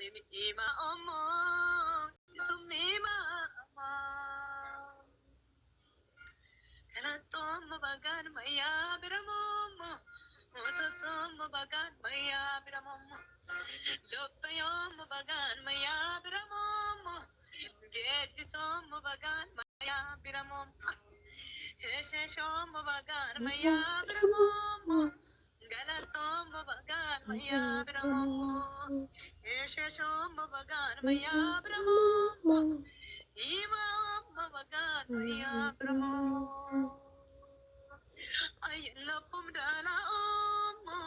ima omo sumima ama kanatom bagan maya biramomo motosom bagan maya biramomo lopayom bagan maya biramomo getisom bagan maya biramomo hesheshom bagan maya biramomo galatom bagan maya biramomo hesheshom bagan maya biramomo ima bagan maya biramomo ay lapum dala omo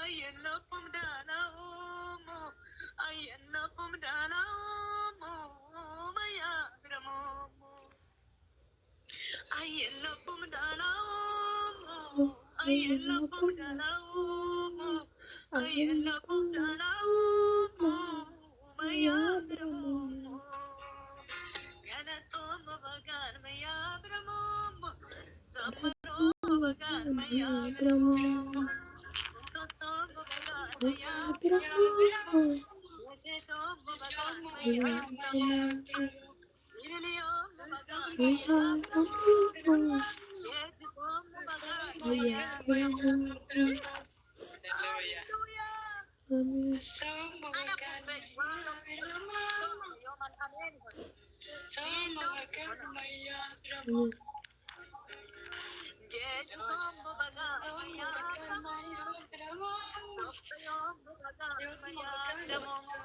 ay lapum dala omo ay lapum dala omo maya biramomo ay lapum dala omo ay lapum dala omo ay lapum dala omo maya biramomo yana tomo bagan maya biramomo samaro bagan maya biramomo totom bagan maya biramomo yesheshom bagan maya biramomo iliyom bagan maya biramomo yetisom bagan maya biramomo hallelujah amen bagan yoman amen bagan maya biramomo yetisom bagan maya biramomo yom bagan maya biramomo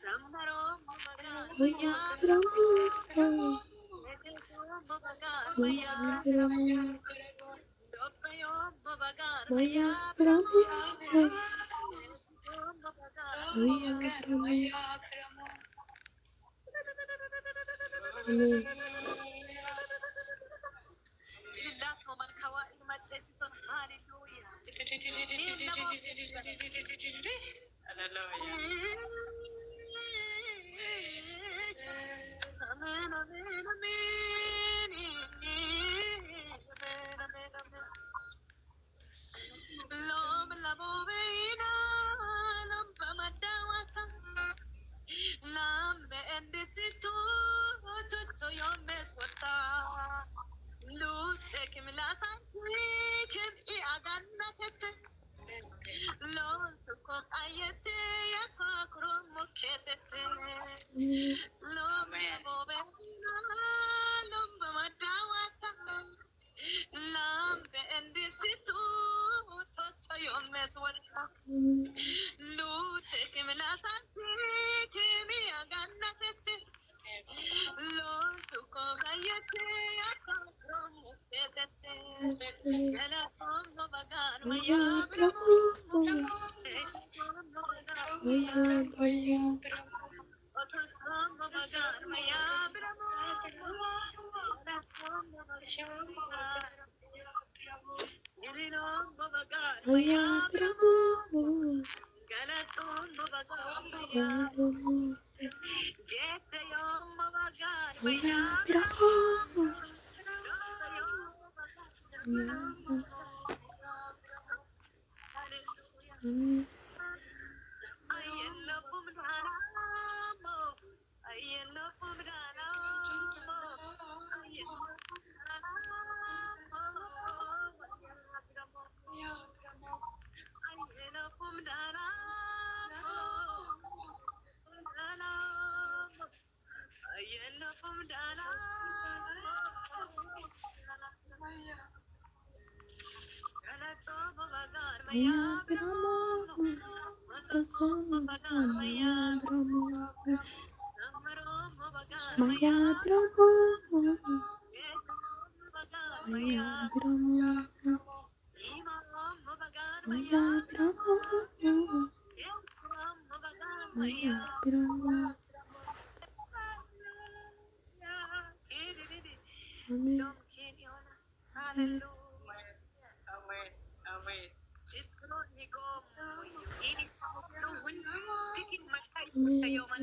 samaro bagan maya biramomo yetisom bagan maya biramomo lopayom bagan maya biramomo yetisom bagan maya biramomo amen لله ومن حوائج ما تسيسون هاليلويا آمين آمين آمين لوم لبوبينا لم بمداوتا لم بأندسيتو تتو يوم مسوتا لوتك ملاسانتيكم إي أغنتك لون سكوك آيتي يكاكرو مكيستي لوم يبوبينا لوم بمداوتا لم بأندسيتو تتو يوم مسوتا لوتك ملاسانتيكم إي أغنتك لون سكوك آيتي يكاكرو مكيستي يلا توم بغان ميا برامو يشتوم بغان ميا برامو وتسام بغان ميا برامو يلا توم بغان يلينوم بغان ميا برامو يلا توم بغان ميا برامو جيت يوم بغان ميا برامو Maya Brahmo, Maya Brahmo, Maya Brahmo, Maya Brahmo, Maya Brahmo, Maya Brahmo. Amen. Hallelujah. Amen.